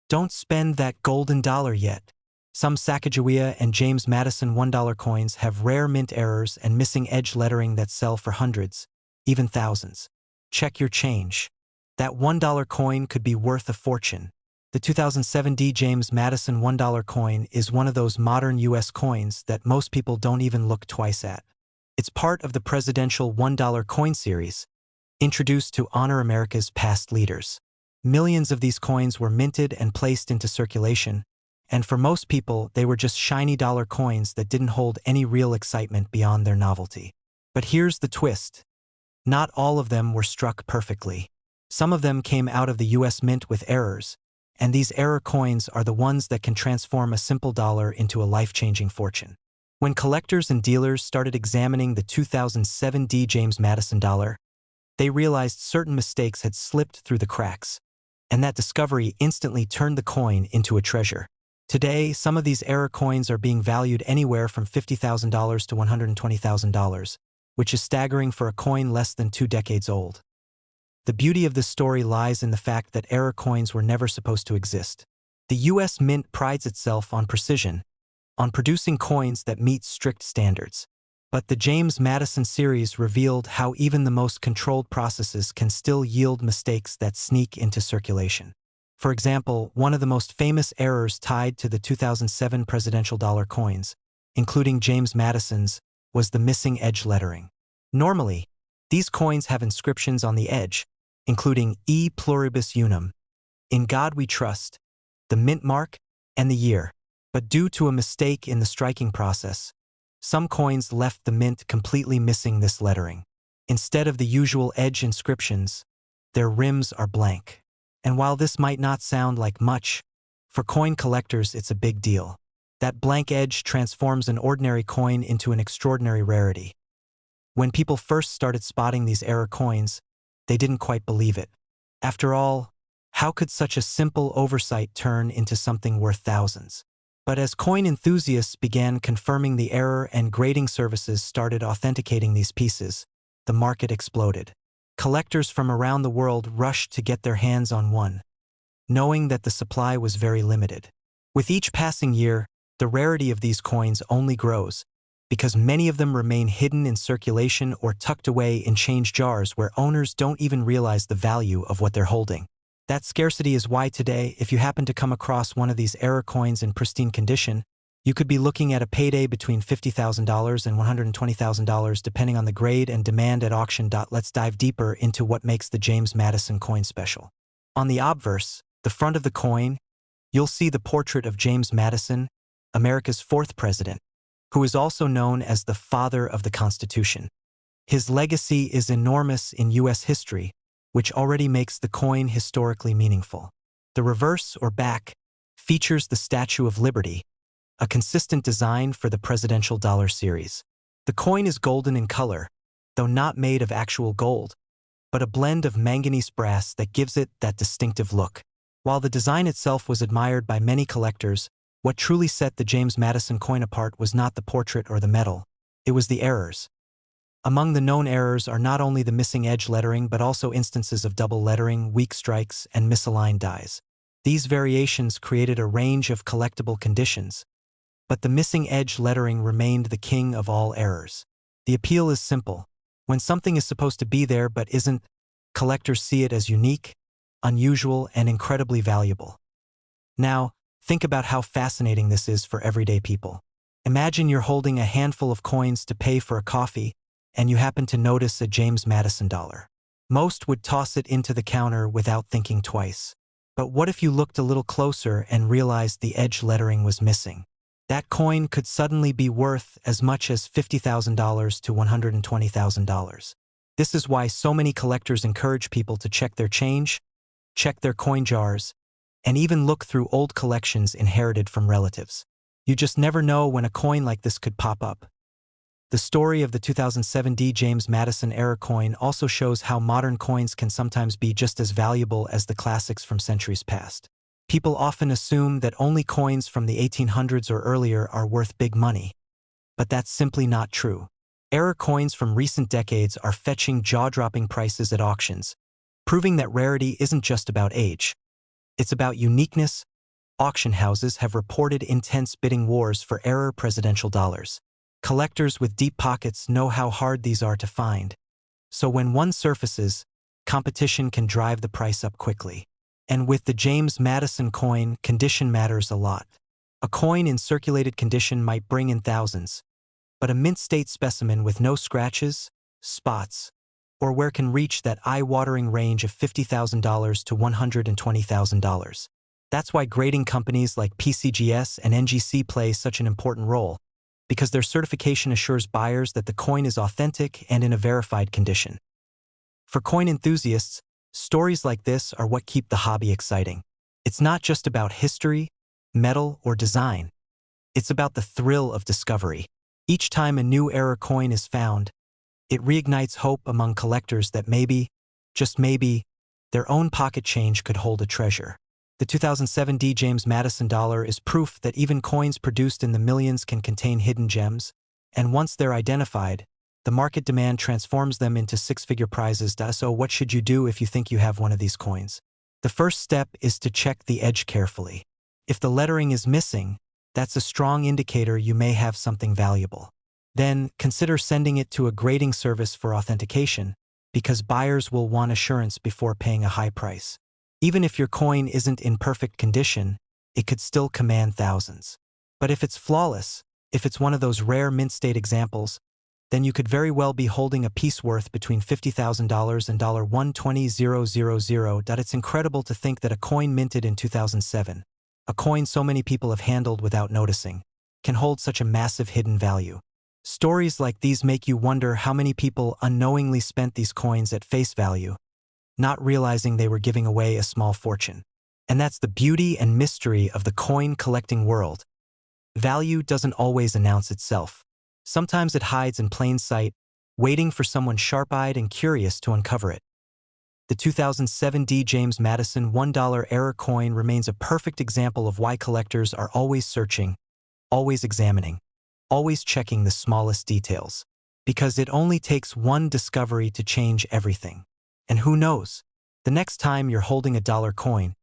Don't spend that golden dollar yet. Some Sacagawea and James Madison $1 coins have rare mint errors and missing edge lettering that sell for hundreds, even thousands. Check your change. That $1 coin could be worth a fortune. The 2007 James Madison $1 coin is one of those modern U.S. coins that most people don't even look twice at. It's part of the presidential $1 coin series, introduced to honor America's past leaders. Millions of these coins were minted and placed into circulation, and for most people, they were just shiny dollar coins that didn't hold any real excitement beyond their novelty. But here's the twist. Not all of them were struck perfectly. Some of them came out of the U.S. Mint with errors, and these error coins are the ones that can transform a simple dollar into a life-changing fortune. When collectors and dealers started examining the 2007 James Madison dollar, they realized certain mistakes had slipped through the cracks, and that discovery instantly turned the coin into a treasure. Today, some of these error coins are being valued anywhere from $50,000 to $120,000, which is staggering for a coin less than 2 decades old. The beauty of this story lies in the fact that error coins were never supposed to exist. The U.S. Mint prides itself on precision, on producing coins that meet strict standards. But the James Madison series revealed how even the most controlled processes can still yield mistakes that sneak into circulation. For example, one of the most famous errors tied to the 2007 presidential dollar coins, including James Madison's, was the missing edge lettering. Normally, these coins have inscriptions on the edge, including E pluribus unum, In God We Trust, the mint mark, and the year. But due to a mistake in the striking process, some coins left the mint completely missing this lettering. Instead of the usual edge inscriptions, their rims are blank. And while this might not sound like much, for coin collectors it's a big deal. That blank edge transforms an ordinary coin into an extraordinary rarity. When people first started spotting these error coins, they didn't quite believe it. After all, how could such a simple oversight turn into something worth thousands? But as coin enthusiasts began confirming the error and grading services started authenticating these pieces, the market exploded. Collectors from around the world rushed to get their hands on one, knowing that the supply was very limited. With each passing year, the rarity of these coins only grows, because many of them remain hidden in circulation or tucked away in change jars where owners don't even realize the value of what they're holding. That scarcity is why today, if you happen to come across one of these error coins in pristine condition, you could be looking at a payday between $50,000 and $120,000 depending on the grade and demand at auction. Let's dive deeper into what makes the James Madison coin special. On the obverse, the front of the coin, you'll see the portrait of James Madison, America's 4th president, who is also known as the father of the Constitution. His legacy is enormous in U.S. history, which already makes the coin historically meaningful. The reverse, or back, features the Statue of Liberty, a consistent design for the presidential dollar series. The coin is golden in color, though not made of actual gold, but a blend of manganese brass that gives it that distinctive look. While the design itself was admired by many collectors, what truly set the James Madison coin apart was not the portrait or the metal, it was the errors. Among the known errors are not only the missing edge lettering but also instances of double lettering, weak strikes, and misaligned dies. These variations created a range of collectible conditions, but the missing edge lettering remained the king of all errors. The appeal is simple. When something is supposed to be there but isn't, collectors see it as unique, unusual, and incredibly valuable. Now, think about how fascinating this is for everyday people. Imagine you're holding a handful of coins to pay for a coffee, and you happen to notice a James Madison dollar. Most would toss it into the counter without thinking twice. But what if you looked a little closer and realized the edge lettering was missing? That coin could suddenly be worth as much as $50,000 to $120,000. This is why so many collectors encourage people to check their change, check their coin jars, and even look through old collections inherited from relatives. You just never know when a coin like this could pop up. The story of the 2007 James Madison error coin also shows how modern coins can sometimes be just as valuable as the classics from centuries past. People often assume that only coins from the 1800s or earlier are worth big money, but that's simply not true. Error coins from recent decades are fetching jaw-dropping prices at auctions, proving that rarity isn't just about age. It's about uniqueness, auction houses have reported intense bidding wars for error presidential dollars. Collectors with deep pockets know how hard these are to find. So when one surfaces, competition can drive the price up quickly. And with the James Madison coin, condition matters a lot. A coin in circulated condition might bring in thousands, but a mint-state specimen with no scratches, spots, or where can reach that eye-watering range of $50,000 to $120,000. That's why grading companies like PCGS and NGC play such an important role, because their certification assures buyers that the coin is authentic and in a verified condition. For coin enthusiasts, stories like this are what keep the hobby exciting. It's not just about history, metal, or design. It's about the thrill of discovery. Each time a new error coin is found, it reignites hope among collectors that maybe, just maybe, their own pocket change could hold a treasure. The 2007 D. James Madison dollar is proof that even coins produced in the millions can contain hidden gems, and once they're identified, the market demand transforms them into six-figure prizes. So what should you do if you think you have one of these coins? The first step is to check the edge carefully. If the lettering is missing, that's a strong indicator you may have something valuable. Then, consider sending it to a grading service for authentication, because buyers will want assurance before paying a high price. Even if your coin isn't in perfect condition, it could still command thousands. But if it's flawless, if it's one of those rare mint-state examples, then you could very well be holding a piece worth between $50,000 and $120,000. It's incredible to think that a coin minted in 2007, a coin so many people have handled without noticing, can hold such a massive hidden value. Stories like these make you wonder how many people unknowingly spent these coins at face value, not realizing they were giving away a small fortune. And that's the beauty and mystery of the coin collecting world. Value doesn't always announce itself. Sometimes it hides in plain sight, waiting for someone sharp-eyed and curious to uncover it. The 2007 D. James Madison $1 error coin remains a perfect example of why collectors are always searching, always examining, always checking the smallest details. Because it only takes one discovery to change everything. And who knows, the next time you're holding a dollar coin,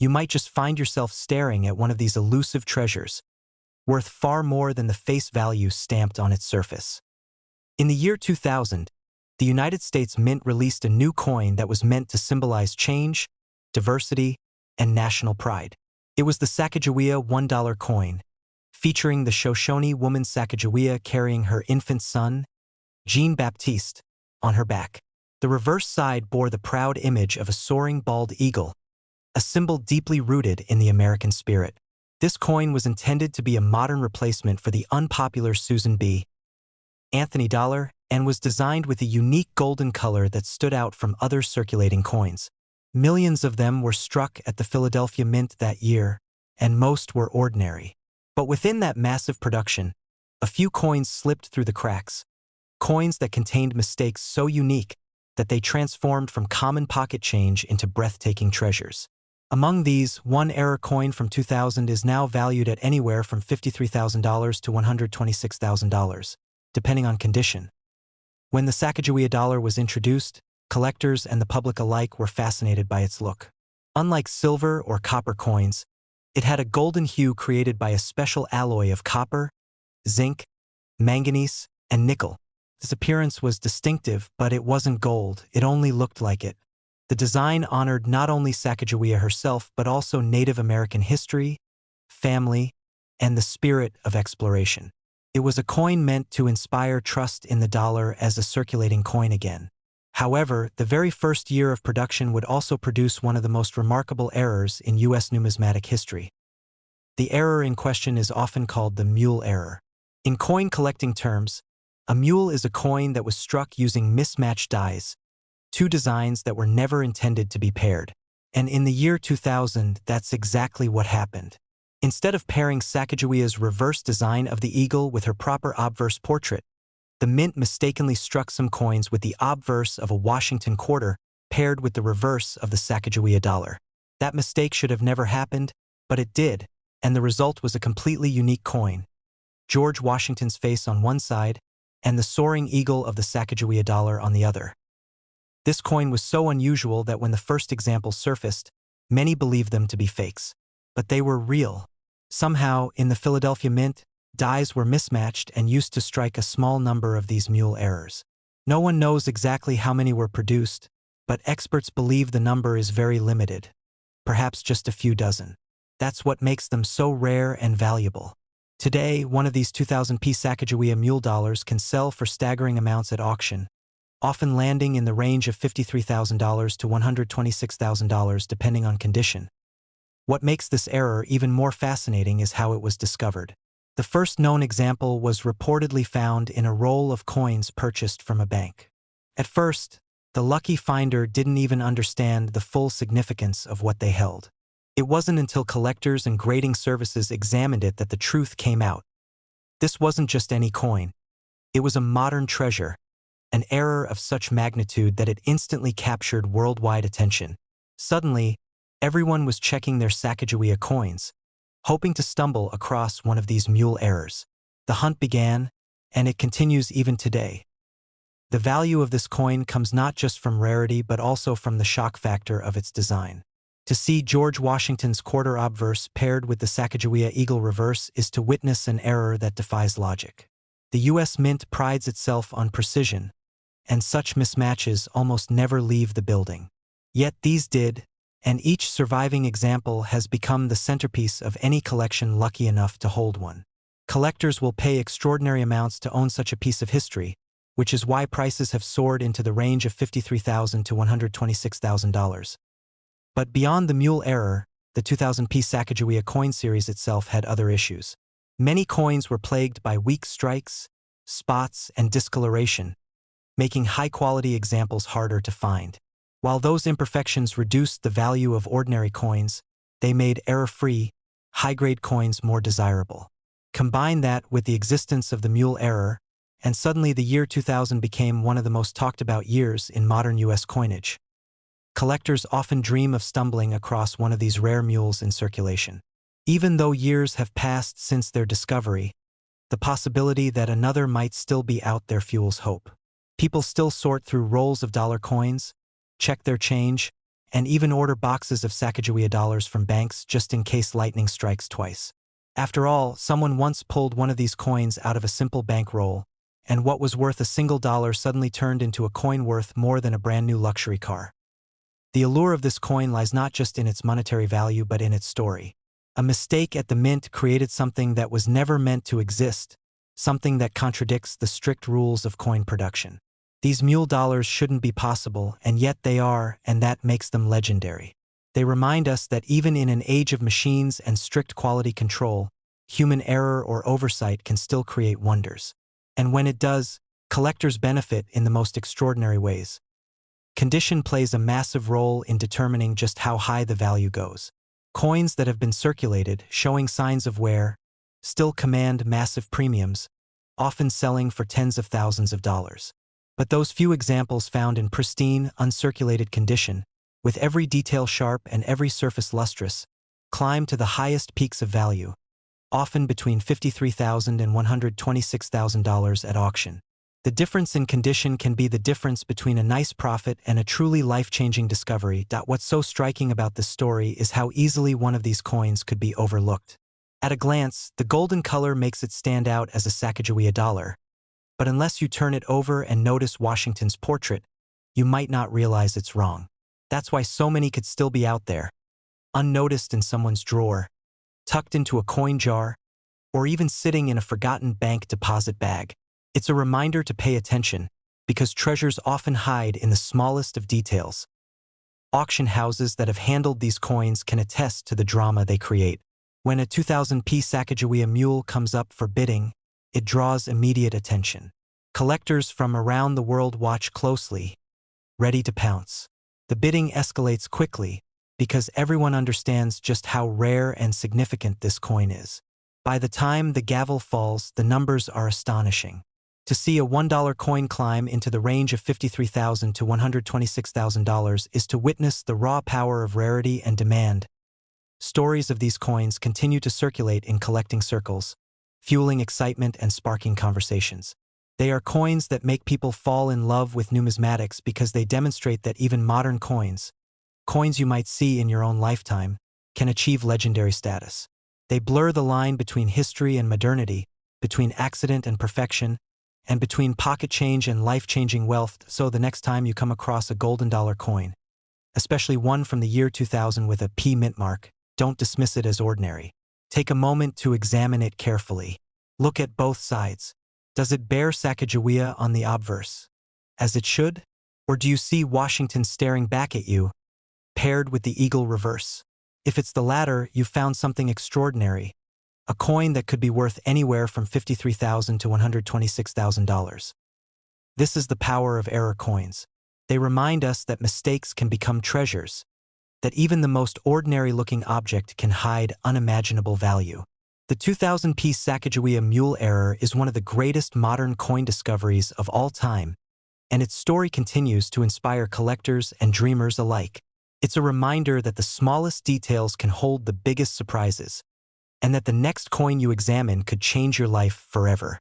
you might just find yourself staring at one of these elusive treasures, worth far more than the face value stamped on its surface. In the year 2000, the United States Mint released a new coin that was meant to symbolize change, diversity, and national pride. It was the Sacagawea $1 coin, featuring the Shoshone woman Sacagawea carrying her infant son, Jean-Baptiste, on her back. The reverse side bore the proud image of a soaring bald eagle, a symbol deeply rooted in the American spirit. This coin was intended to be a modern replacement for the unpopular Susan B. Anthony dollar and was designed with a unique golden color that stood out from other circulating coins. Millions of them were struck at the Philadelphia Mint that year, and most were ordinary. But within that massive production, a few coins slipped through the cracks, coins that contained mistakes so unique that they transformed from common pocket change into breathtaking treasures. Among these, one error coin from 2000 is now valued at anywhere from $53,000 to $126,000, depending on condition. When the Sacagawea dollar was introduced, collectors and the public alike were fascinated by its look. Unlike silver or copper coins, it had a golden hue created by a special alloy of copper, zinc, manganese, and nickel. This appearance was distinctive, but it wasn't gold, it only looked like it. The design honored not only Sacagawea herself, but also Native American history, family, and the spirit of exploration. It was a coin meant to inspire trust in the dollar as a circulating coin again. However, the very first year of production would also produce one of the most remarkable errors in U.S. numismatic history. The error in question is often called the mule error. In coin collecting terms, a mule is a coin that was struck using mismatched dies, two designs that were never intended to be paired. And in the year 2000, that's exactly what happened. Instead of pairing Sacagawea's reverse design of the eagle with her proper obverse portrait, the mint mistakenly struck some coins with the obverse of a Washington quarter paired with the reverse of the Sacagawea dollar. That mistake should have never happened, but it did, and the result was a completely unique coin. George Washington's face on one side, and the soaring eagle of the Sacagawea dollar on the other. This coin was so unusual that when the first examples surfaced, many believed them to be fakes. but they were real. Somehow, in the Philadelphia Mint, dies were mismatched and used to strike a small number of these mule errors. No one knows exactly how many were produced, but experts believe the number is very limited, perhaps just a few dozen. That's what makes them so rare and valuable. Today, one of these 2000p Sacagawea mule dollars can sell for staggering amounts at auction, often landing in the range of $53,000 to $126,000 depending on condition. What makes this error even more fascinating is how it was discovered. The first known example was reportedly found in a roll of coins purchased from a bank. At first, the lucky finder didn't even understand the full significance of what they held. It wasn't until collectors and grading services examined it that the truth came out. This wasn't just any coin. It was a modern treasure, an error of such magnitude that it instantly captured worldwide attention. Suddenly, everyone was checking their Sacagawea coins, hoping to stumble across one of these mule errors. The hunt began, and it continues even today. The value of this coin comes not just from rarity but also from the shock factor of its design. To see George Washington's quarter obverse paired with the Sacagawea eagle reverse is to witness an error that defies logic. The U.S. Mint prides itself on precision, and such mismatches almost never leave the building. Yet these did, and each surviving example has become the centerpiece of any collection lucky enough to hold one. Collectors will pay extraordinary amounts to own such a piece of history, which is why prices have soared into the range of $53,000 to $126,000. But beyond the mule error, the 2000p Sacagawea coin series itself had other issues. Many coins were plagued by weak strikes, spots, and discoloration, making high-quality examples harder to find. While those imperfections reduced the value of ordinary coins, they made error-free, high-grade coins more desirable. Combine that with the existence of the mule error, and suddenly the year 2000 became one of the most talked-about years in modern U.S. coinage. Collectors often dream of stumbling across one of these rare mules in circulation. Even though years have passed since their discovery, the possibility that another might still be out there fuels hope. People still sort through rolls of dollar coins, check their change, and even order boxes of Sacagawea dollars from banks just in case lightning strikes twice. After all, someone once pulled one of these coins out of a simple bankroll, and what was worth a single dollar suddenly turned into a coin worth more than a brand new luxury car. The allure of this coin lies not just in its monetary value but in its story. A mistake at the mint created something that was never meant to exist, something that contradicts the strict rules of coin production. These mule dollars shouldn't be possible, and yet they are, and that makes them legendary. They remind us that even in an age of machines and strict quality control, human error or oversight can still create wonders. And when it does, collectors benefit in the most extraordinary ways. Condition plays a massive role in determining just how high the value goes. Coins that have been circulated, showing signs of wear, still command massive premiums, often selling for tens of thousands of dollars. But those few examples found in pristine, uncirculated condition, with every detail sharp and every surface lustrous, climb to the highest peaks of value, often between $53,000 and $126,000 at auction. The difference in condition can be the difference between a nice profit and a truly life-changing discovery. What's so striking about this story is how easily one of these coins could be overlooked. At a glance, the golden color makes it stand out as a Sacagawea dollar, but unless you turn it over and notice Washington's portrait, you might not realize it's wrong. That's why so many could still be out there, unnoticed in someone's drawer, tucked into a coin jar, or even sitting in a forgotten bank deposit bag. It's a reminder to pay attention, because treasures often hide in the smallest of details. Auction houses that have handled these coins can attest to the drama they create. When a 2000p Sacagawea mule comes up for bidding, it draws immediate attention. Collectors from around the world watch closely, ready to pounce. The bidding escalates quickly, because everyone understands just how rare and significant this coin is. By the time the gavel falls, the numbers are astonishing. To see a $1 coin climb into the range of $53,000 to $126,000 is to witness the raw power of rarity and demand. Stories of these coins continue to circulate in collecting circles, fueling excitement and sparking conversations. They are coins that make people fall in love with numismatics because they demonstrate that even modern coins you might see in your own lifetime, can achieve legendary status. They blur the line between history and modernity, between accident and perfection, and between pocket change and life-changing wealth. So the next time you come across a golden dollar coin, especially one from the year 2000 with a P mint mark, don't dismiss it as ordinary. Take a moment to examine it carefully. Look at both sides. Does it bear Sacagawea on the obverse, as it should? Or do you see Washington staring back at you, paired with the eagle reverse? If it's the latter, you've found something extraordinary, a coin that could be worth anywhere from $53,000 to $126,000. This is the power of error coins. They remind us that mistakes can become treasures, that even the most ordinary-looking object can hide unimaginable value. The 2000-piece Sacagawea mule error is one of the greatest modern coin discoveries of all time, and its story continues to inspire collectors and dreamers alike. It's a reminder that the smallest details can hold the biggest surprises, and that the next coin you examine could change your life forever.